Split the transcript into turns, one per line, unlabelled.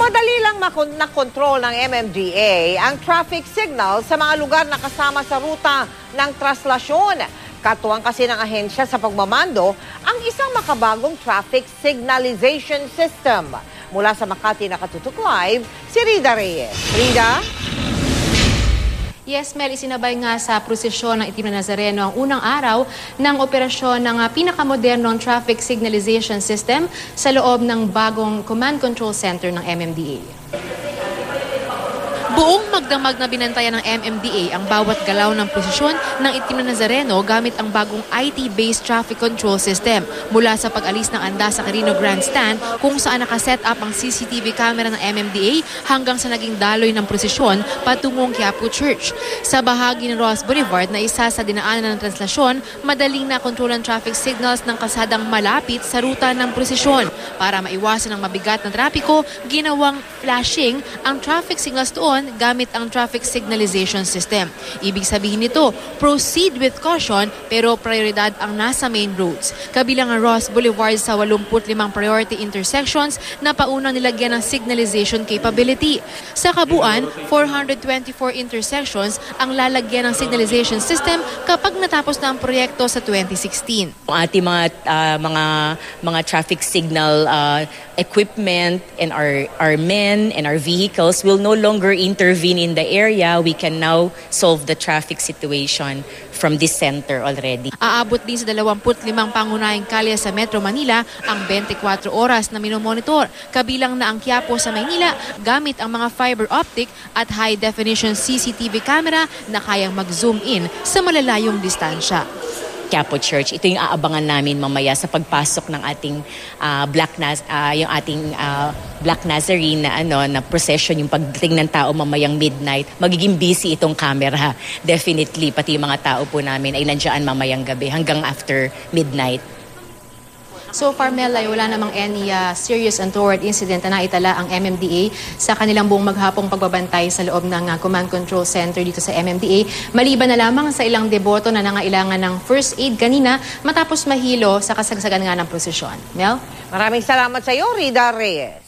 Madali lang nakontrol ng MMDA ang traffic signal sa mga lugar na kasama sa ruta ng traslasyon. Katuwang kasi ng ahensya sa pagmamando ang isang makabagong traffic signalization system. Mula sa Makati Nakatutok Live, si Rida Reyes. Rida?
Yes, Mel, isinabay nga sa prosesyon ng Itim na Nazareno ang unang araw ng operasyon ng pinakamodernong traffic signalization system sa loob ng bagong command control center ng MMDA. Buong magdamag na binantayan ng MMDA ang bawat galaw ng prosesyon ng Itim na Nazareno gamit ang bagong IT-based traffic control system mula sa pag-alis ng anda sa Quirino Grandstand kung saan nakaset up ang CCTV camera ng MMDA hanggang sa naging daloy ng prosesyon patungong Quiapo Church. Sa bahagi ng Ross Boulevard na isa sa dinaanan ng translasyon, madaling nakontrol ang traffic signals ng kalsadang malapit sa ruta ng prosesyon. Para maiwasan ang mabigat na trapiko, ginawang flashing ang traffic signals doon gamit ang traffic signalization system. Ibig sabihin nito, proceed with caution pero prioridad ang nasa main roads. Kabilang ang Ross Boulevard sa 85 priority intersections na paunang nilagyan ng signalization capability. Sa kabuuan, 424 intersections ang lalagyan ng signalization system kapag natapos na ang proyekto sa 2016.
Ang ating mga traffic signal equipment and our men and our vehicles will no longer intervene in the area. We can now solve the traffic situation from this center already.
Aabot din sa 25 pangunahing kalye sa Metro Manila ang 24 oras na minomonitor. Kabilang na ang Quiapo sa Maynila gamit ang mga fiber optic at high definition CCTV camera na kayang mag-zoom in sa malalayong distansya.
Quiapo Church. Ito yung aabangan namin mamaya sa pagpasok ng ating Black Nazarene na procession, yung pagdating ng tao mamayang midnight. Magiging busy itong camera. Definitely, pati yung mga tao po namin ay nandiyan mamayang gabi hanggang after midnight.
So far, Mel, ay wala namang any serious untoward incident na naitala ang MMDA sa kanilang buong maghapong pagbabantay sa loob ng command control center dito sa MMDA. Maliban na lamang sa ilang deboto na nangailangan ng first aid kanina matapos mahilo sa kasagsagan nga ng prosesyon. Mel?
Maraming salamat sa iyo, Rida Reyes.